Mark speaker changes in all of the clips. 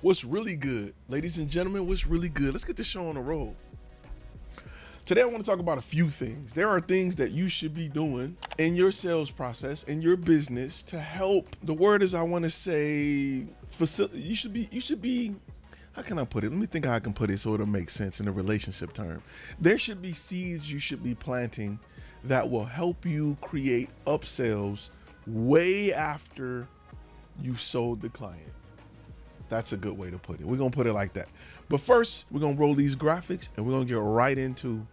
Speaker 1: What's really good, ladies and gentlemen, what's really good? Let's get this show on the road. Today, I want to talk about a few things. There are things that you should be doing in your sales process, in your business to help. The word is, I want to say, you should be, how can I put it? Let me think how I can put it so it'll make sense in a relationship term. There should be seeds you should be planting that will help you create upsells way after you sold the client. That's a good way to put it. We're going to put it like that. But first, we're going to roll these graphics and we're going to get right into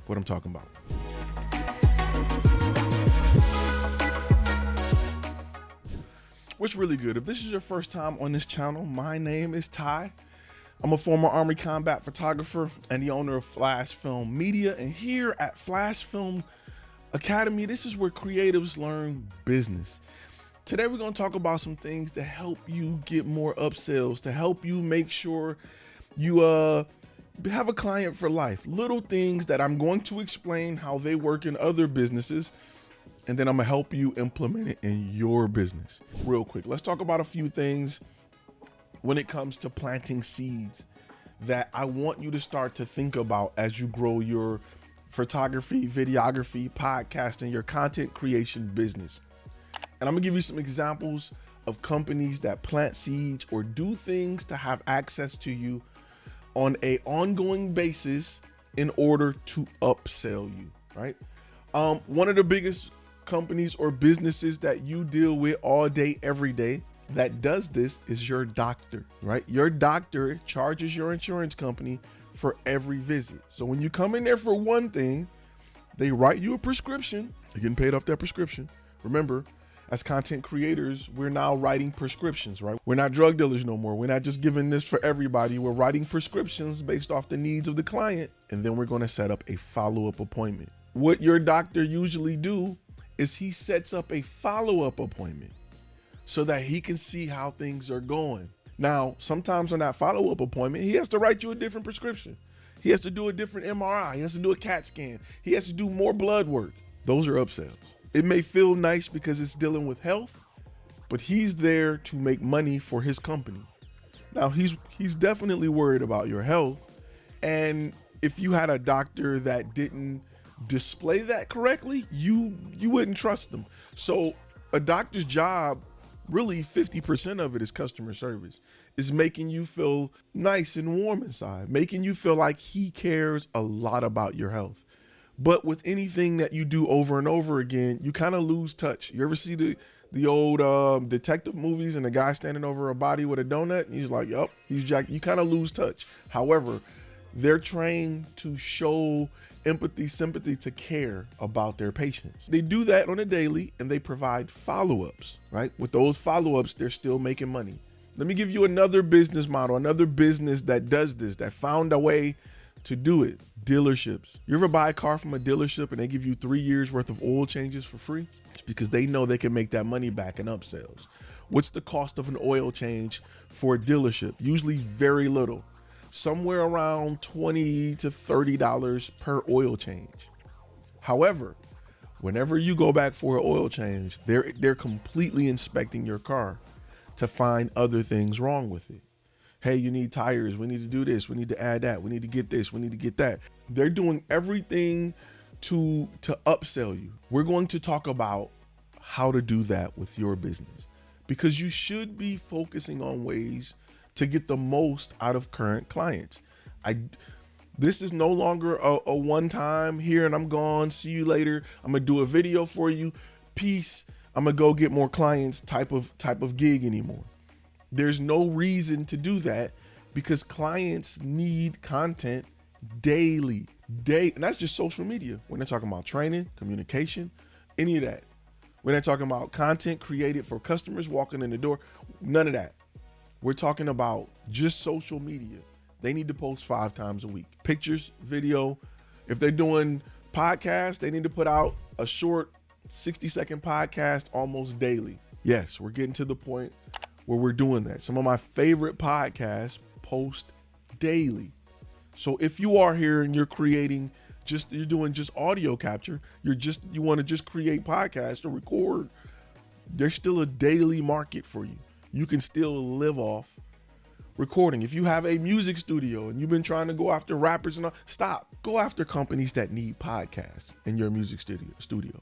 Speaker 1: what I'm talking about. What's really good? If this is your first time on this channel, my name is Ty. I'm a former Army combat photographer and the owner of FlashFilm Media. And here at FlashFilm Academy, this is where creatives learn business. Today, we're going to talk about some things to help you get more upsells, to help you make sure you have a client for life. Little things that I'm going to explain how they work in other businesses, and then I'm going to help you implement it in your business. Real quick, let's talk about a few things when it comes to planting seeds that I want you to start to think about as you grow your photography, videography, podcasting, your content creation business. And I'm gonna give you some examples of companies that plant seeds or do things to have access to you on an ongoing basis in order to upsell you, right? One of the biggest companies or businesses that you deal with all day, every day that does this is your doctor, right? Your doctor charges your insurance company for every visit. So when you come in there for one thing, they write you a prescription. You're getting paid off that prescription. Remember, as content creators, we're now writing prescriptions, right? We're not drug dealers no more. We're not just giving this for everybody. We're writing prescriptions based off the needs of the client. And then we're going to set up a follow-up appointment. What your doctor usually do is he sets up a follow-up appointment so that he can see how things are going. Now, sometimes on that follow-up appointment, he has to write you a different prescription. He has to do a different MRI. He has to do a CAT scan. He has to do more blood work. Those are upsells. It may feel nice because it's dealing with health, but he's there to make money for his company. Now, he's definitely worried about your health. And if you had a doctor that didn't display that correctly, you wouldn't trust them. So a doctor's job, really 50% of it is customer service. Is making you feel nice and warm inside, making you feel like he cares a lot about your health. But with anything that you do over and over again, you kind of lose touch. You ever see the old detective movies and the guy standing over a body with a donut? And he's like, yup, he's Jack. You kind of lose touch. However, they're trained to show empathy, sympathy, to care about their patients. They do that on a daily and they provide follow-ups, right? With those follow-ups, they're still making money. Let me give you another business model, another business that does this, that found a way to do it. Dealerships. You ever buy a car from a dealership and they give you 3 years worth of oil changes for free? It's because they know they can make that money back in upsells. What's the cost of an oil change for a dealership? Usually very little. Somewhere around $20 to $30 per oil change. However, whenever you go back for an oil change, they're completely inspecting your car to find other things wrong with it. Hey, you need tires. We need to do this. We need to add that. We need to get this. We need to get that. They're doing everything to upsell you. We're going to talk about how to do that with your business because you should be focusing on ways to get the most out of current clients. This is no longer a one-time here and I'm gone. See you later. I'm going to do a video for you. Peace. I'm going to go get more clients type of gig anymore. There's no reason to do that because clients need content daily, and that's just social media. When they're talking about training, communication, any of that. When they're talking about content created for customers walking in the door, none of that. We're talking about just social media. They need to post 5 times a week. Pictures, video. If they're doing podcasts, they need to put out a short 60-second podcast almost daily. Yes, we're getting to the point where we're doing that. Some of my favorite podcasts post daily. So if you are here and you're doing just audio capture, you want to just create podcasts or record, there's still a daily market for you. You can still live off recording. If you have a music studio and you've been trying to go after rappers and all, stop. Go after companies that need podcasts in your music studio.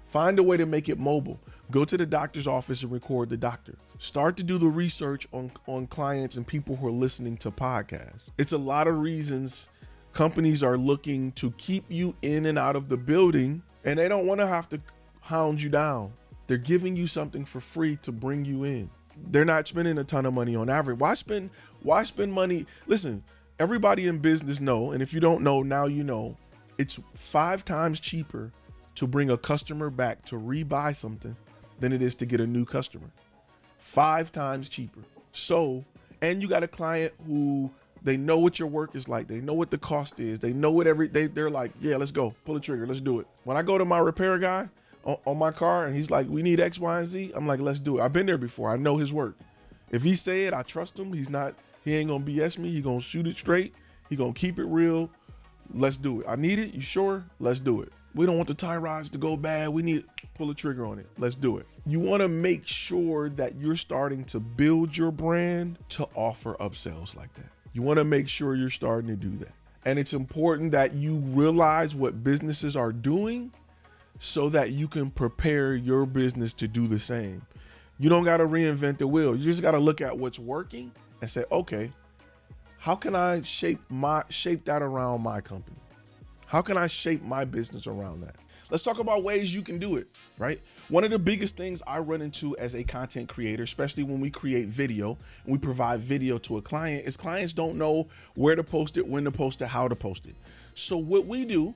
Speaker 1: Find a way to make it mobile. Go to the doctor's office and record the doctor. Start to do the research on clients and people who are listening to podcasts. It's a lot of reasons companies are looking to keep you in and out of the building, and they don't want to have to hound you down. They're giving you something for free to bring you in. They're not spending a ton of money on average. Why spend money? Listen, everybody in business know, and if you don't know, now you know, it's 5 times cheaper to bring a customer back to rebuy something than it is to get a new customer. 5 times cheaper. So, and you got a client who they know what your work is like. They know what the cost is. They know what they're like, yeah, let's go, pull the trigger, let's do it. When I go to my repair guy on my car and he's like, we need X, Y, and Z, I'm like, let's do it. I've been there before. I know his work. If he say it, I trust him. He ain't gonna BS me. He gonna shoot it straight. He gonna keep it real. Let's do it. I need it. You sure? Let's do it. We don't want the tie rods to go bad. We need to pull the trigger on it. Let's do it. You want to make sure that you're starting to build your brand to offer upsells like that. You want to make sure you're starting to do that. And it's important that you realize what businesses are doing so that you can prepare your business to do the same. You don't got to reinvent the wheel. You just got to look at what's working and say, okay, how can I shape that around my company? How can I shape my business around that? Let's talk about ways you can do it, right? One of the biggest things I run into as a content creator, especially when we create video and we provide video to a client, is clients don't know where to post it, when to post it, how to post it. So what we do,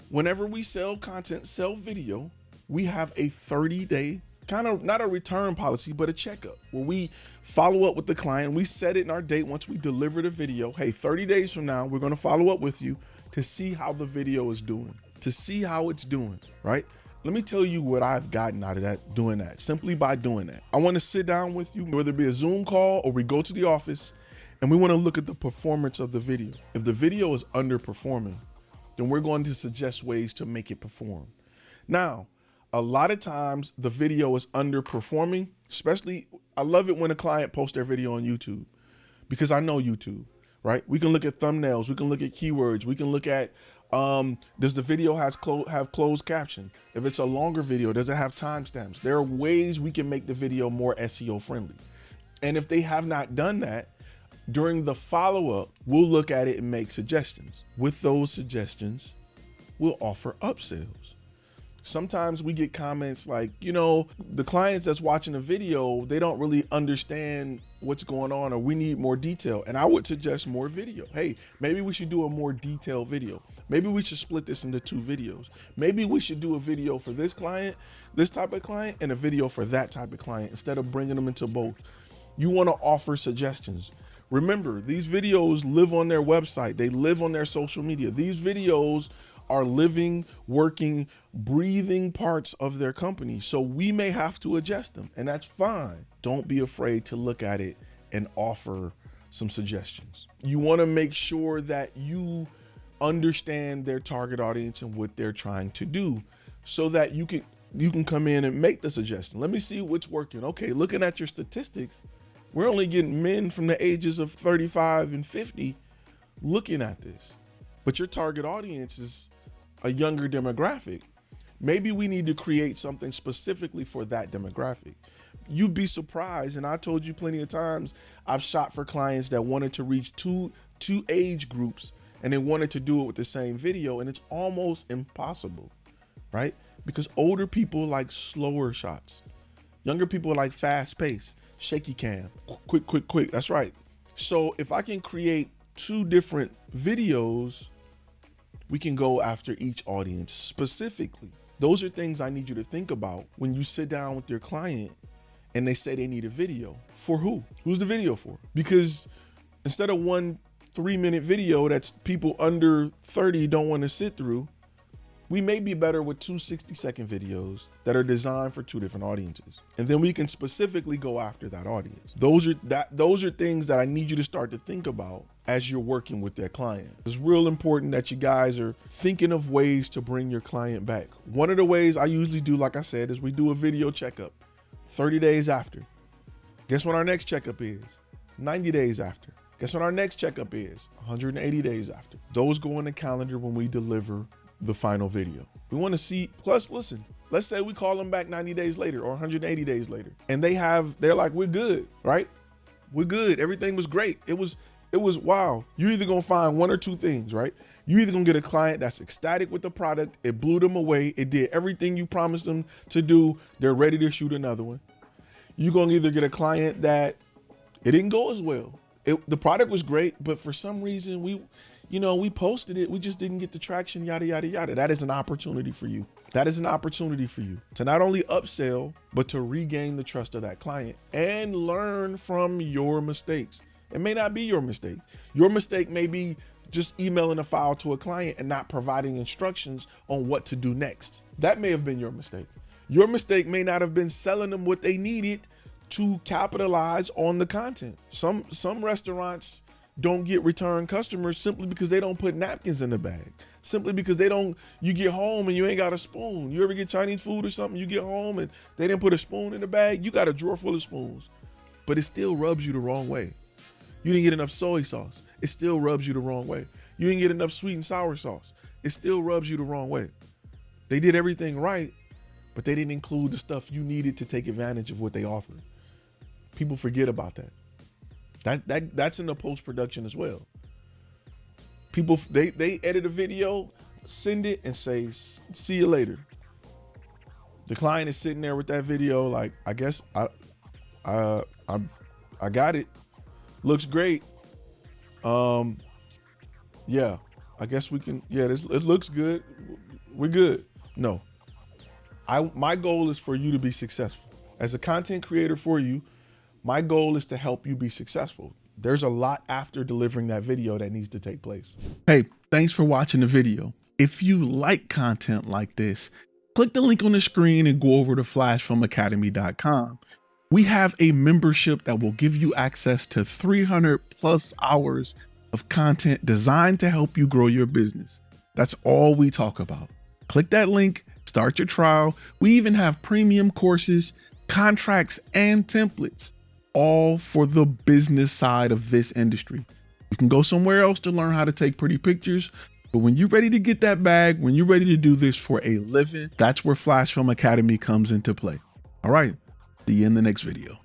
Speaker 1: whenever we sell content, sell video, we have a 30-day, kind of not a return policy, but a checkup where we follow up with the client. We set it in our date once we deliver the video. Hey, 30 days from now, we're going to follow up with you to see how the video is doing, to see how it's doing, right? Let me tell you what I've gotten out of that, doing that, simply by doing that. I want to sit down with you, whether it be a Zoom call or we go to the office, and we want to look at the performance of the video. If the video is underperforming, then we're going to suggest ways to make it perform. Now, a lot of times the video is underperforming, especially, I love it when a client posts their video on YouTube because I know YouTube. Right? We can look at thumbnails. We can look at keywords. We can look at, does the video have closed caption? If it's a longer video, does it have timestamps? There are ways we can make the video more SEO friendly. And if they have not done that, during the follow-up, we'll look at it and make suggestions. With those suggestions, we'll offer upsells. Sometimes we get comments like, you know, the clients that's watching the video, they don't really understand what's going on, or we need more detail. And I would suggest more video. Hey, maybe we should do a more detailed video. Maybe we should split this into 2 videos. Maybe we should do a video for this client, this type of client, and a video for that type of client instead of bringing them into both. You want to offer suggestions. Remember, these videos live on their website. They live on their social media. These videos are living, working, breathing parts of their company. So we may have to adjust them, and that's fine. Don't be afraid to look at it and offer some suggestions. You want to make sure that you understand their target audience and what they're trying to do so that you can come in and make the suggestion. Let me see what's working. Okay, looking at your statistics, we're only getting men from the ages of 35 and 50 looking at this, but your target audience is a younger demographic. Maybe we need to create something specifically for that demographic. You'd be surprised, and I told you plenty of times, I've shot for clients that wanted to reach two age groups and they wanted to do it with the same video, and it's almost impossible, right? Because older people like slower shots. Younger people like fast pace, shaky cam, quick. That's right. So if I can create 2 different videos, we can go after each audience specifically. Those are things I need you to think about when you sit down with your client and they say they need a video. For who? Who's the video for? Because instead of 1 3-minute video that's people under 30 don't want to sit through, we may be better with 2 60-second videos that are designed for 2 different audiences. And then we can specifically go after that audience. Those are things that I need you to start to think about as you're working with that client. It's real important that you guys are thinking of ways to bring your client back. One of the ways I usually do, like I said, is we do a video checkup 30 days after. Guess when our next checkup is? 90 days after. Guess what our next checkup is? 180 days after. Those go in the calendar when we deliver the final video. We want to see, plus listen, let's say we call them back 90 days later or 180 days later, and they're like, we're good, right? We're good. Everything was great. It was wow. You're either gonna find one or two things, right? You're either gonna get a client that's ecstatic with the product, it blew them away, it did everything you promised them to do, they're ready to shoot another one. You're gonna either get a client that it didn't go as well. The product was great, but for some reason we posted it, we just didn't get the traction, yada, yada, yada. That is an opportunity for you. That is an opportunity for you to not only upsell, but to regain the trust of that client and learn from your mistakes. It may not be your mistake. Your mistake may be just emailing a file to a client and not providing instructions on what to do next. That may have been your mistake. Your mistake may not have been selling them what they needed to capitalize on the content. Some restaurants don't get return customers simply because they don't put napkins in the bag. Simply because you get home and you ain't got a spoon. You ever get Chinese food or something, you get home and they didn't put a spoon in the bag, you got a drawer full of spoons, but it still rubs you the wrong way. You didn't get enough soy sauce, it still rubs you the wrong way. You didn't get enough sweet and sour sauce, it still rubs you the wrong way. They did everything right, but they didn't include the stuff you needed to take advantage of what they offered. People forget about that. That's in the post-production as well. People, they edit a video, send it and say, see you later. The client is sitting there with that video like, I guess I got it. Looks great. Yeah, I guess we can, yeah, it looks good. We're good. No, my goal is for you to be successful. As a content creator for you, my goal is to help you be successful. There's a lot after delivering that video that needs to take place. Hey, thanks for watching the video. If you like content like this, click the link on the screen and go over to FlashFilmAcademy.com. We have a membership that will give you access to 300+ hours of content designed to help you grow your business. That's all we talk about. Click that link, start your trial. We even have premium courses, contracts, and templates, all for the business side of this industry. You can go somewhere else to learn how to take pretty pictures, but when you're ready to get that bag, when you're ready to do this for a living, that's where FlashFilm Academy comes into play. All right, see you in the next video.